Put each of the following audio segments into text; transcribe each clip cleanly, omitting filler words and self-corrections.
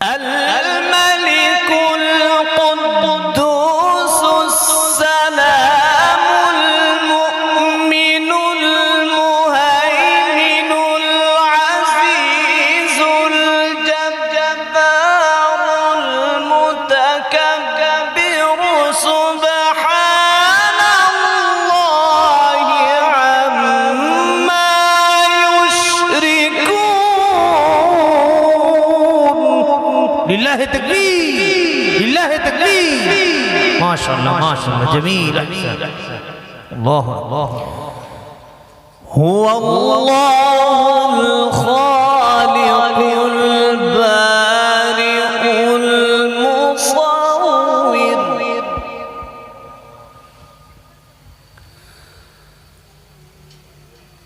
الملك القدوس السلام المؤمن المهيمن العزيز الجبار المتكبر سبحان الله عما يشركون لله تكبير لله تكبير ما شاء الله ما شاء الله جميل أحسن الله الله هو الله الخالق البارئ المصور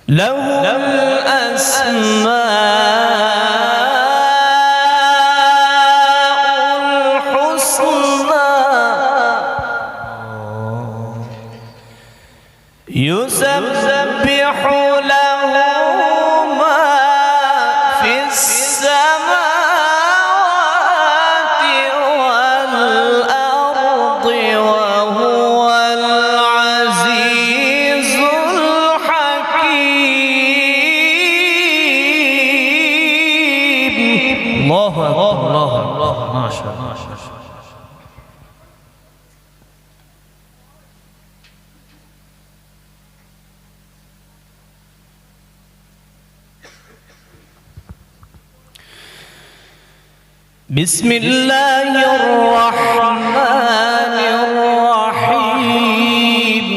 له الأسماء يسبح له ما في السماوات والأرض وهو العزيز الحكيم الله أكبر الله أكبر ما شاء الله بسم الله الرحمن الرحيم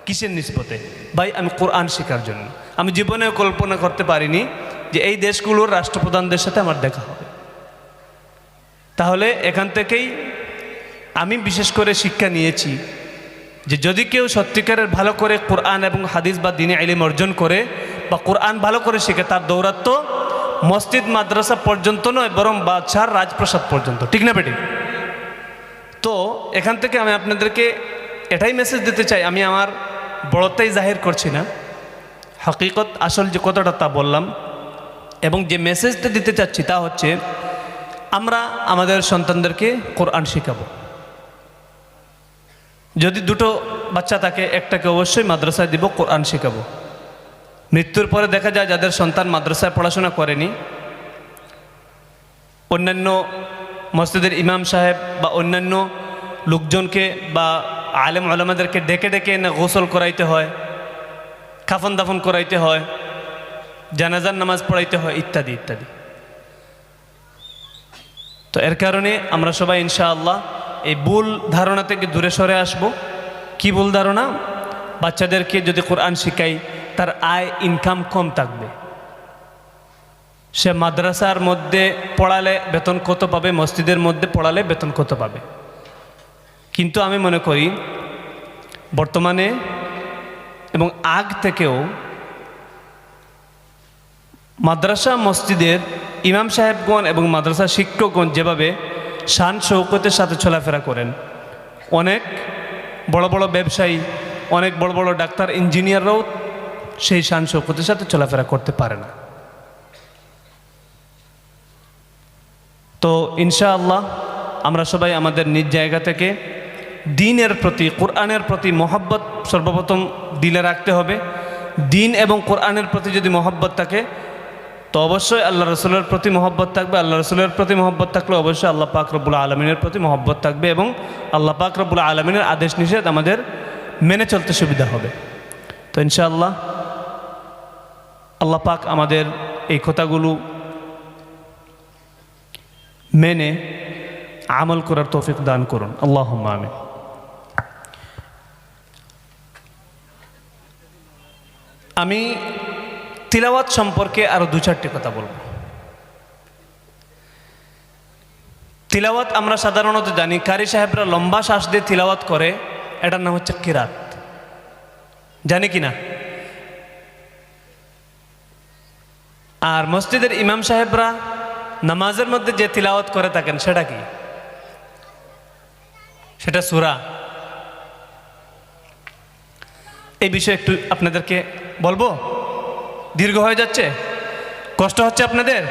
কিসের নিসবতে ভাই আমি কোরআন শেখার জন্য আমি জীবনে কল্পনা করতে পারিনি যে এই দেশগুলোর রাষ্ট্রপ্রধানদের সাথে আমার দেখা হবে তাহলে এখান থেকেই আমি বিশেষ করে শিক্ষা নিয়েছি যে যদি কেউ সত্যিকারের ভালো করে কোরআন এবং হাদিস বা দ্বীনি ইলম অর্জন করে বা কোরআন ভালো করে শিখে তার দৌরাত্ম্য মসজিদ মাদ্রাসা পর্যন্ত নয় বরং বাদশার রাজপ্রাসাদ পর্যন্ত ঠিক না বেটি তো এখান থেকে আমি আপনাদেরকে এটাই মেসেজ দিতে চাই আমি আমার বড়তাই জাহির করছি না হকিকত আসল যে কথাটা তা বললাম এবং যে মেসেজটা দিতে চাচ্ছি তা হচ্ছে আমরা আমাদের সন্তানদেরকে কোরআন শেখাবো যদি দুটো বাচ্চা থাকে একটাকে অবশ্যই মাদ্রাসায় দিব কোরআন শেখাবো মৃত্যুর পরে দেখা যায় যাদের সন্তান মাদ্রাসায় পড়াশোনা করেনি অন্যান্য মসজিদের ইমাম সাহেব বা অন্যান্য লোকজনকে বা আলেম আলেমাদেরকে ডেকে ডেকে না গোসল করাইতে হয় কাফন দাফন করাইতে হয় জানাজার নামাজ পড়াইতে হয় ইত্যাদি ইত্যাদি তো এর কারণে আমরা সবাই ইনশাআল্লাহ এই ভুল ধারণা থেকে দূরে সরে আসব কি ভুল ধারণা বাচ্চাদেরকে যদি কোরআন শিখাই তার আয় ইনকাম কম থাকবে সে মাদ্রাসার মধ্যে পড়ালে বেতন কত পাবে মসজিদের মধ্যে পড়ালে বেতন কত পাবে কিন্তু আমি মনে করি বর্তমানে এবং আগ থেকেও মাদ্রাসা মসজিদের ইমাম সাহেবগণ এবং মাদ্রাসা শিক্ষকগণ যেভাবে শান শৌকতের সাথে চলাফেরা করেন অনেক বড় বড় ব্যবসায়ী অনেক বড় বড় ডাক্তার ইঞ্জিনিয়াররাও সেই শান শৌকতের সাথে চলাফেরা করতে পারে না তো ইনশাআল্লাহ আমরা সবাই আমাদের নিজ জায়গা থেকে দ্বীনের প্রতি কোরআনের প্রতি মহব্বত সর্বপ্রথম দিলে রাখতে হবে দ্বীন এবং কোরআনের প্রতি যদি মহব্বত থাকে তো অবশ্যই আল্লাহ রসুলের প্রতি মহব্বত থাকবে আল্লাহ রসুলের প্রতি মহব্বত থাকলে অবশ্যই আল্লাহ পাক রব্বুল আলমিনের প্রতি মহব্বত থাকবে এবং আল্লাহ পাক রব্বুল আলমিনের আদেশ নিষেধ আমাদের মেনে চলতে সুবিধা হবে তো ইনশাআল্লাহ আল্লাহ পাক আমাদের এই কথাগুলো মেনে আমল করার তৌফিক দান করুন আল্লাহুম্মা আমিন আমি তিলাওয়াত সম্পর্কে আরো দু চারটি কথা বলবো তিলাওয়াত আমরা সাধারণত জানি কারি সাহেবরা লম্বা শ্বাস দিয়ে তিলাওয়াত করে এটার নাম হচ্ছে কিরাত জানি কি না আর মসজিদের ইমাম সাহেবরা নামাজের মধ্যে যে তিলাওয়াত করে থাকেন সেটা কি সেটা সূরা এই বিষয়ে একটু আপনাদেরকে বলবো দীর্ঘ হয়ে যাচ্ছে কষ্ট হচ্ছে আপনাদের?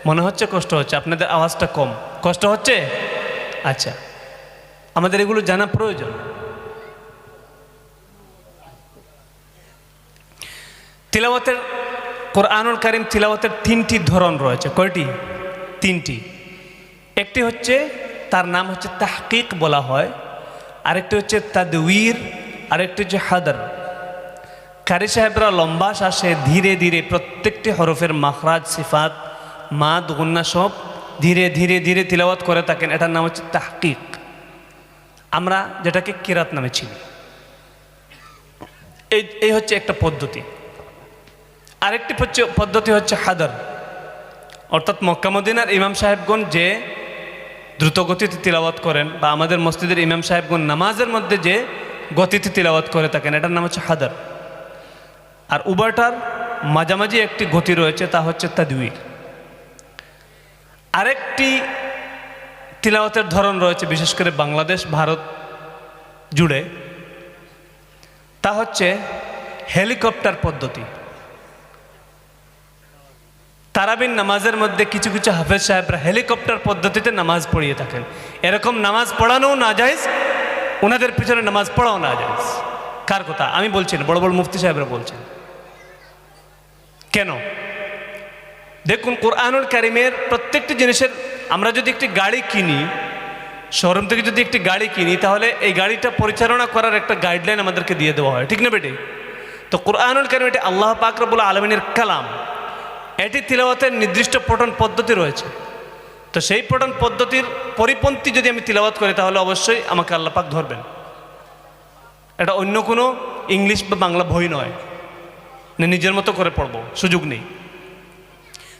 মনে হচ্ছে কষ্ট হচ্ছে, আপনাদের আওয়াজটা কম। কষ্ট হচ্ছে? আচ্ছা, আমাদের এগুলো জানা প্রয়োজন। তিলাওয়াতের, কোরআনুল কারীম তিলাওয়াতের 3টি ধরন রয়েছে। কয়টি? 3টি। একটি হচ্ছে, তার নাম হচ্ছে তাহকিক বলা হয়, আরেকটি হচ্ছে তাদওয়ির, আরেকটি হচ্ছে হাদর। কারি সাহেবরা লম্বা শ্বাসে ধীরে ধীরে প্রত্যেকটি হরফের মাখরাজ, সিফাত, মাদ, গুন্না সব ধীরে ধীরে ধীরে তিলাওয়াত করে থাকেন। এটার নাম হচ্ছে তাহকিক, আমরা যেটাকে কিরাত নামে চিনি। এই হচ্ছে একটা পদ্ধতি। আরেকটি পদ্ধতি হচ্ছে হাদর, অর্থাৎ মক্কা মদিনার ইমাম সাহেবগণ যে দ্রুত গতিতে তিলাওয়াত করেন, বা আমাদের মসজিদের ইমাম সাহেবগণ নামাজের মধ্যে যে গতিতে তিলাওয়াত করে থাকেন, এটার নাম হচ্ছে হাদর। আর উভয়টার মাঝামাঝি একটি গতি রয়েছে, তা হচ্ছে তাদওয়ির। আরেকটি তিলাওয়াতের ধরন রয়েছে, বিশেষ করে বাংলাদেশ ভারত জুড়ে, তা হচ্ছে হেলিকপ্টার পদ্ধতি। তারাবির নামাজের মধ্যে কিছু কিছু হাফেজ সাহেবরা হেলিকপ্টার পদ্ধতিতে নামাজ পড়িয়ে থাকেন। এরকম নামাজ পড়ানো না জায়েজ, ওনাদের পিছনে নামাজ পড়াও না জায়েজ। কার কথা? আমি বলছি না, বড় বড় মুফতি সাহেবরা বলছেন। কেন? দেখুন, কোরআনুল কারীমের প্রত্যেকটি জিনিসের, আমরা যদি একটি গাড়ি কিনি, শোরুম থেকে যদি একটি গাড়ি কিনি, তাহলে এই গাড়িটা পরিচালনা করার একটা গাইডলাইন আমাদেরকে দিয়ে দেওয়া হয়, ঠিক না বেটে? তো কোরআনুল কারীম এটি আল্লাহ পাক রব্বুল আলামিনের কালাম, এটি তিলাওয়াতের নির্দিষ্ট পঠন পদ্ধতি রয়েছে। তো সেই পঠন পদ্ধতির পরিপন্থী যদি আমি তিলাওয়াত করি, তাহলে অবশ্যই আমাকে আল্লাহ পাক ধরবেন। এটা অন্য কোনো ইংলিশ বা বাংলা বই নয়, না নিজের মতো করে পড়বো, সুযোগ নেই।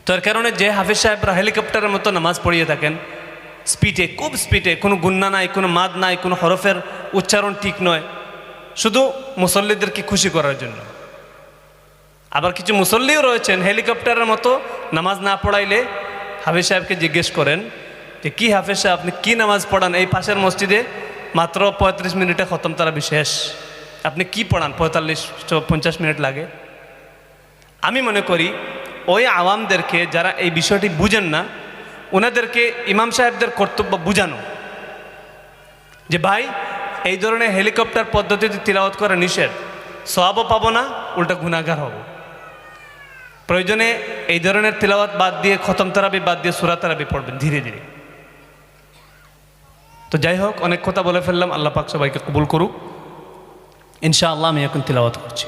তো এর কারণে যে হাফিজ সাহেবরা হেলিকপ্টারের মতো নামাজ পড়িয়ে থাকেন, স্পিডে, খুব স্পিডে, কোনো গুন্না নাই, কোনো মাদ নাই, কোনো হরফের উচ্চারণ ঠিক নয়, শুধু মুসল্লিদেরকে খুশি করার জন্য। আবার কিছু মুসল্লিও রয়েছেন হেলিকপ্টারের মতো নামাজ না পড়াইলে হাফিজ সাহেবকে জিজ্ঞেস করেন যে, কি হাফিজ সাহেব, আপনি কি নামাজ পড়ান? এই পাশের মসজিদে মাত্র 35 মিনিটে খতম তারা বিশেষ, আপনি কি পড়ান? 45-50 মিনিট লাগে। আমি মনে করি ওই আওয়ামদেরকে, যারা এই বিষয়টি বুঝেন না, ওনাদেরকে ইমাম সাহেবদের কর্তব্য বুঝানো যে, ভাই, এই ধরনের হেলিকপ্টার পদ্ধতিতে তিলাওয়াত করা নিষেধ, সওয়াবও পাবো না, উল্টা গুনাহগার হব। প্রয়োজনে এই ধরনের তিলাওয়াত বাদ দিয়ে, খতম তারাবি বাদ দিয়ে সূরা তারাবি পড়বেন ধীরে ধীরে। তো যাই হোক, অনেক কথা বলে ফেললাম, আল্লাহ পাক সবাইকে কবুল করুক। ইনশাআল্লাহ আমি এখন তিলাওয়াত করছি।